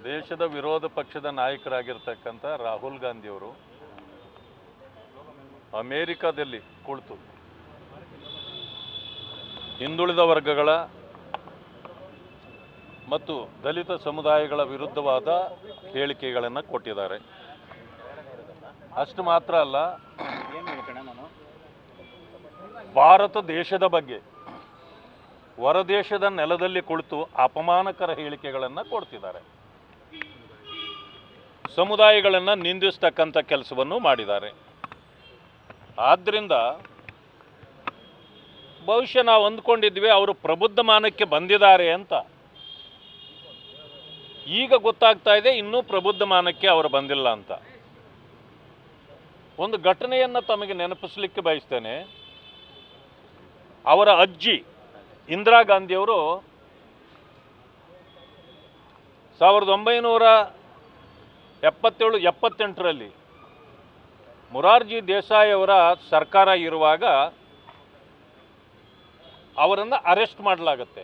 ದೇಶದ ವಿರೋಧ ಪಕ್ಷದ ನಾಯಕರಾಗಿರ್ತಕ್ಕಂಥ ರಾಹುಲ್ ಗಾಂಧಿಯವರು ಅಮೇರಿಕಾದಲ್ಲಿ ಕುಳಿತು ಹಿಂದುಳಿದ ವರ್ಗಗಳ ಮತ್ತು ದಲಿತ ಸಮುದಾಯಗಳ ವಿರುದ್ಧವಾದ ಹೇಳಿಕೆಗಳನ್ನು ಕೊಟ್ಟಿದ್ದಾರೆ. ಅಷ್ಟು ಮಾತ್ರ ಅಲ್ಲ, ಭಾರತ ದೇಶದ ಬಗ್ಗೆ ಹೊರದೇಶದ ನೆಲದಲ್ಲಿ ಕುಳಿತು ಅಪಮಾನಕರ ಹೇಳಿಕೆಗಳನ್ನು ಕೊಡ್ತಿದ್ದಾರೆ. ಸಮುದಾಯಗಳನ್ನು ನಿಂದಿಸ್ತಕ್ಕಂಥ ಕೆಲಸವನ್ನು ಮಾಡಿದ್ದಾರೆ. ಆದ್ದರಿಂದ ಬಹುಶಃ ನಾವು ಅಂದ್ಕೊಂಡಿದ್ವಿ ಅವರು ಪ್ರಬುದ್ಧಮಾನಕ್ಕೆ ಬಂದಿದ್ದಾರೆ ಅಂತ. ಈಗ ಗೊತ್ತಾಗ್ತಾ ಇದೆ ಇನ್ನೂ ಪ್ರಬುದ್ಧಮಾನಕ್ಕೆ ಅವರು ಬಂದಿಲ್ಲ ಅಂತ. ಒಂದು ಘಟನೆಯನ್ನು ತಮಗೆ ನೆನಪಿಸಲಿಕ್ಕೆ ಬಯಸ್ತೇನೆ. ಅವರ ಅಜ್ಜಿ ಇಂದಿರಾ ಗಾಂಧಿಯವರು 1977-78ರಲ್ಲಿ ಮೊರಾರ್ಜಿ ದೇಸಾಯಿ ಅವರ ಸರ್ಕಾರ ಇರುವಾಗ ಅವರನ್ನು ಅರೆಸ್ಟ್ ಮಾಡಲಾಗುತ್ತೆ.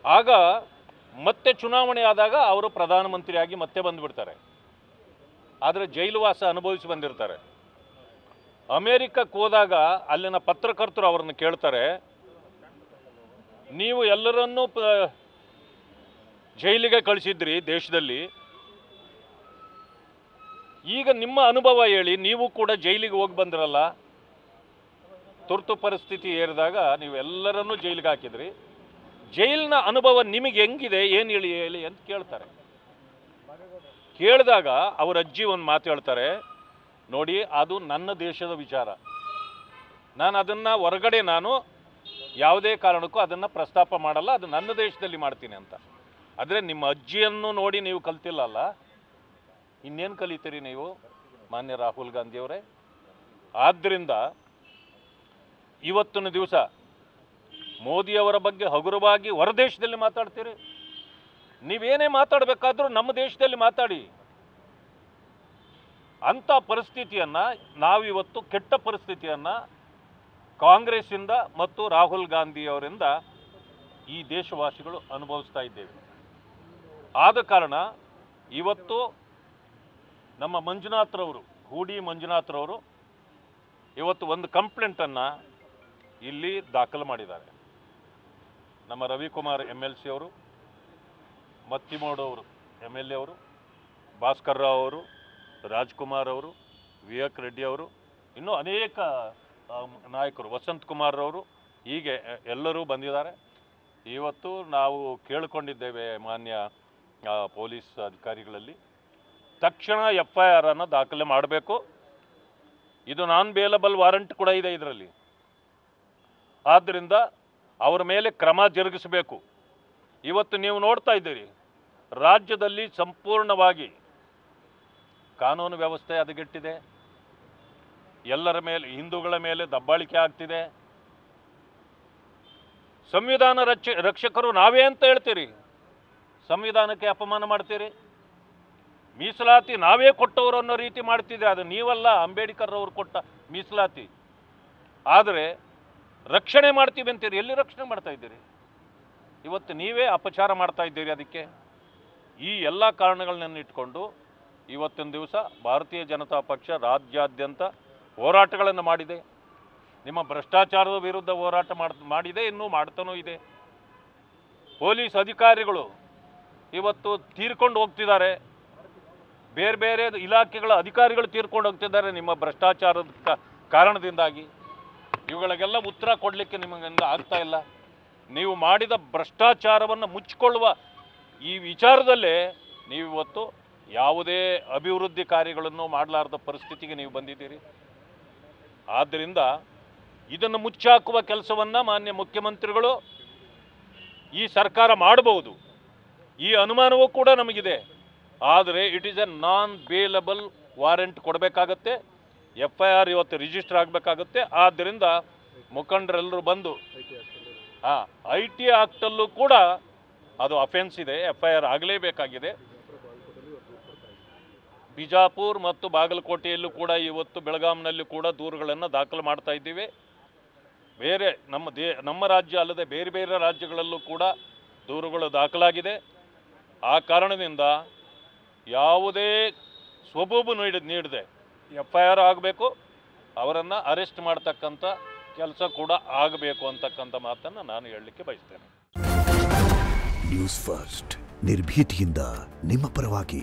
ಆಗ ಮತ್ತೆ ಚುನಾವಣೆ ಆದಾಗ ಅವರು ಪ್ರಧಾನಮಂತ್ರಿಯಾಗಿ ಮತ್ತೆ ಬಂದುಬಿಡ್ತಾರೆ. ಆದರೆ ಜೈಲುವಾಸ ಅನುಭವಿಸಿ ಬಂದಿರ್ತಾರೆ. ಅಮೇರಿಕಕ್ಕೆ ಹೋದಾಗ ಅಲ್ಲಿನ ಪತ್ರಕರ್ತರು ಅವರನ್ನು ಕೇಳ್ತಾರೆ, ನೀವು ಎಲ್ಲರನ್ನೂ ಜೈಲಿಗೆ ಕಳಿಸಿದ್ರಿ ದೇಶದಲ್ಲಿ, ಈಗ ನಿಮ್ಮ ಅನುಭವ ಹೇಳಿ, ನೀವು ಕೂಡ ಜೈಲಿಗೆ ಹೋಗಿ ಬಂದಿರಲ್ಲ, ತುರ್ತು ಪರಿಸ್ಥಿತಿ ಏರಿದಾಗ ನೀವೆಲ್ಲರನ್ನೂ ಜೈಲಿಗೆ ಹಾಕಿದ್ರಿ, ಜೈಲಿನ ಅನುಭವ ನಿಮಗೆ ಹೆಂಗಿದೆ, ಏನು ಹೇಳಿ ಅಂತ ಕೇಳ್ತಾರೆ. ಕೇಳಿದಾಗ ಅವರ ಅಜ್ಜಿ ಒಂದು ಮಾತು ಹೇಳ್ತಾರೆ, ನೋಡಿ ಅದು ನನ್ನ ದೇಶದ ವಿಚಾರ, ನಾನು ಅದನ್ನು ಹೊರಗಡೆ ಯಾವುದೇ ಕಾರಣಕ್ಕೂ ಅದನ್ನು ಪ್ರಸ್ತಾಪ ಮಾಡಲ್ಲ, ಅದು ನನ್ನ ದೇಶದಲ್ಲಿ ಮಾಡ್ತೀನಿ ಅಂತ. ಆದರೆ ನಿಮ್ಮ ಅಜ್ಜಿಯನ್ನು ನೋಡಿ ನೀವು ಕಲ್ತಿಲ್ಲಲ್ಲ, ಇನ್ನೇನು ಕಲಿತೀರಿ ನೀವು ಮಾನ್ಯ ರಾಹುಲ್ ಗಾಂಧಿಯವರೇ? ಆದ್ದರಿಂದ ಇವತ್ತಿನ ದಿವಸ ಮೋದಿಯವರ ಬಗ್ಗೆ ಹಗುರವಾಗಿ ಹೊರದೇಶದಲ್ಲಿ ಮಾತಾಡ್ತೀರಿ. ನೀವೇನೇ ಮಾತಾಡಬೇಕಾದ್ರೂ ನಮ್ಮ ದೇಶದಲ್ಲಿ ಮಾತಾಡಿ. ಅಂಥ ಪರಿಸ್ಥಿತಿಯನ್ನು ನಾವಿವತ್ತು, ಕೆಟ್ಟ ಪರಿಸ್ಥಿತಿಯನ್ನು ಕಾಂಗ್ರೆಸ್ಸಿಂದ ಮತ್ತು ರಾಹುಲ್ ಗಾಂಧಿಯವರಿಂದ ಈ ದೇಶವಾಸಿಗಳು ಅನುಭವಿಸ್ತಾ ಇದ್ದೇವೆ. ಆದ ಕಾರಣ ಇವತ್ತು ನಮ್ಮ ಮಂಜುನಾಥ್ರವರು, ಹೂಡಿ ಮಂಜುನಾಥ್ರವರು ಇವತ್ತು ಒಂದು ಕಂಪ್ಲೇಂಟನ್ನು ಇಲ್ಲಿ ದಾಖಲು ಮಾಡಿದ್ದಾರೆ. ನಮ್ಮ ರವಿಕುಮಾರ್ MLC ಅವರು, ಮತ್ತಿಮೋಡ್ ಅವರು MLA ಅವರು, ಭಾಸ್ಕರ್ ರಾವ್ ಅವರು, ರಾಜ್ಕುಮಾರ್ ಅವರು, ವಿವೇಕ್ ರೆಡ್ಡಿ ಅವರು, ಇನ್ನೂ ಅನೇಕ ನಾಯಕರು, ವಸಂತ್ ಕುಮಾರ್ ಅವರು, ಹೀಗೆ ಎಲ್ಲರೂ ಬಂದಿದ್ದಾರೆ. ಇವತ್ತು ನಾವು ಕೇಳಿಕೊಂಡಿದ್ದೇವೆ ಮಾನ್ಯ ಪೊಲೀಸ್ ಅಧಿಕಾರಿಗಳಲ್ಲಿ, ತಕ್ಷಣ FIR ಅನ್ನು ದಾಖಲೆ ಮಾಡಬೇಕು. ಇದು ನಾನ್ ಬೇಲಬಲ್ ವಾರಂಟ್ ಕೂಡ ಇದೆ ಇದರಲ್ಲಿ. ಆದ್ದರಿಂದ ಅವರ ಮೇಲೆ ಕ್ರಮ ಜರುಗಿಸಬೇಕು. ಇವತ್ತು ನೀವು ನೋಡ್ತಾ ಇದ್ದೀರಿ, ರಾಜ್ಯದಲ್ಲಿ ಸಂಪೂರ್ಣವಾಗಿ ಕಾನೂನು ವ್ಯವಸ್ಥೆ ಹದಗೆಟ್ಟಿದೆ. ಎಲ್ಲರ ಮೇಲೆ, ಹಿಂದೂಗಳ ಮೇಲೆ ದಬ್ಬಾಳಿಕೆ ಆಗ್ತಿದೆ. ಸಂವಿಧಾನ ರಕ್ಷಕರು ನಾವೇ ಅಂತ ಹೇಳ್ತೀರಿ, ಸಂವಿಧಾನಕ್ಕೆ ಅಪಮಾನ ಮಾಡ್ತೀರಿ. ಮೀಸಲಾತಿ ನಾವೇ ಕೊಟ್ಟವರು ಅನ್ನೋ ರೀತಿ ಮಾಡ್ತಿದ್ರೆ ಅದು ನೀವಲ್ಲ, ಅಂಬೇಡ್ಕರ್ ಅವರು ಕೊಟ್ಟ ಮೀಸಲಾತಿ. ಆದರೆ ರಕ್ಷಣೆ ಮಾಡ್ತೀವಿ ಅಂತೀರಿ, ಎಲ್ಲಿ ರಕ್ಷಣೆ ಮಾಡ್ತಾ ಇದ್ದೀರಿ? ಇವತ್ತು ನೀವೇ ಅಪಚಾರ ಮಾಡ್ತಾ ಇದ್ದೀರಿ. ಅದಕ್ಕೆ ಈ ಎಲ್ಲ ಕಾರಣಗಳನ್ನ ಇಟ್ಕೊಂಡು ಇವತ್ತಿನ ದಿವಸ ಭಾರತೀಯ ಜನತಾ ಪಕ್ಷ ರಾಜ್ಯಾದ್ಯಂತ ಹೋರಾಟಗಳನ್ನು ಮಾಡಿದೆ. ನಿಮ್ಮ ಭ್ರಷ್ಟಾಚಾರದ ವಿರುದ್ಧ ಹೋರಾಟ ಮಾಡಿದೆ, ಇನ್ನೂ ಮಾಡ್ತಾನೂ ಇದೆ. ಪೊಲೀಸ್ ಅಧಿಕಾರಿಗಳು ಇವತ್ತು ತೀರ್ಕೊಂಡು ಹೋಗ್ತಿದ್ದಾರೆ, ಬೇರೆ ಬೇರೆ ಇಲಾಖೆಗಳ ಅಧಿಕಾರಿಗಳು ತೀರ್ಕೊಂಡು ಹೋಗ್ತಿದ್ದಾರೆ ನಿಮ್ಮ ಭ್ರಷ್ಟಾಚಾರದ ಕಾರಣದಿಂದಾಗಿ. ಇವುಗಳಿಗೆಲ್ಲ ಉತ್ತರ ಕೊಡಲಿಕ್ಕೆ ನಿಮಗಿಂದ ಆಗ್ತಾ ಇಲ್ಲ. ನೀವು ಮಾಡಿದ ಭ್ರಷ್ಟಾಚಾರವನ್ನು ಮುಚ್ಚಿಕೊಳ್ಳುವ ಈ ವಿಚಾರದಲ್ಲೇ ನೀವಿವತ್ತು ಯಾವುದೇ ಅಭಿವೃದ್ಧಿ ಕಾರ್ಯಗಳನ್ನು ಮಾಡಲಾರದ ಪರಿಸ್ಥಿತಿಗೆ ನೀವು ಬಂದಿದ್ದೀರಿ. ಆದ್ದರಿಂದ ಇದನ್ನು ಮುಚ್ಚಾಕುವ ಕೆಲಸವನ್ನು ಮಾನ್ಯ ಮುಖ್ಯಮಂತ್ರಿಗಳು, ಈ ಸರ್ಕಾರ ಮಾಡಬಹುದು, ಈ ಅನುಮಾನವೂ ಕೂಡ ನಮಗಿದೆ. ಆದರೆ it is A non bailable warrant ಕೊಡಬೇಕಾಗತ್ತೆ, FIR ಇವತ್ತು ರಿಜಿಸ್ಟರ್ ಆಗಬೇಕಾಗುತ್ತೆ. ಆದ್ದರಿಂದ ಮುಖಂಡರೆಲ್ಲರೂ ಬಂದು IT ಆಕ್ಟಲ್ಲೂ ಕೂಡ ಅದು ಅಫೆನ್ಸ್ ಇದೆ, FIR ಆಗಲೇಬೇಕಾಗಿದೆ. ಬಿಜಾಪುರ ಮತ್ತು ಬಾಗಲಕೋಟೆಯಲ್ಲೂ ಕೂಡ, ಇವತ್ತು ಬೆಳಗಾಂನಲ್ಲಿ ಕೂಡ ದೂರುಗಳನ್ನು ದಾಖಲು ಮಾಡ್ತಾ ಇದ್ದೀವಿ. ಬೇರೆ ನಮ್ಮ ರಾಜ್ಯ ಅಲ್ಲದೆ ಬೇರೆ ಬೇರೆ ರಾಜ್ಯಗಳಲ್ಲೂ ಕೂಡ ದೂರುಗಳು ದಾಖಲಾಗಿದೆ. ಆ ಕಾರಣದಿಂದ ಯಾವುದೇ ಸ್ವಬೂಬು ನೀಡದೆ FIR ಆಗಬೇಕು, ಅವರನ್ನು ಅರೆಸ್ಟ್ ಮಾಡ್ತಕ್ಕಂಥ ಕೆಲಸ ಕೂಡ ಆಗಬೇಕು ಅಂತಕ್ಕಂಥ ಮಾತನ್ನು ನಾನು ಹೇಳಲಿಕ್ಕೆ ಬಯಸ್ತೇನೆ. ನ್ಯೂಸ್ ಫಸ್ಟ್ ನಿರ್ಭೀತಿಯಿಂದ ನಿಮ್ಮ ಪರವಾಗಿ.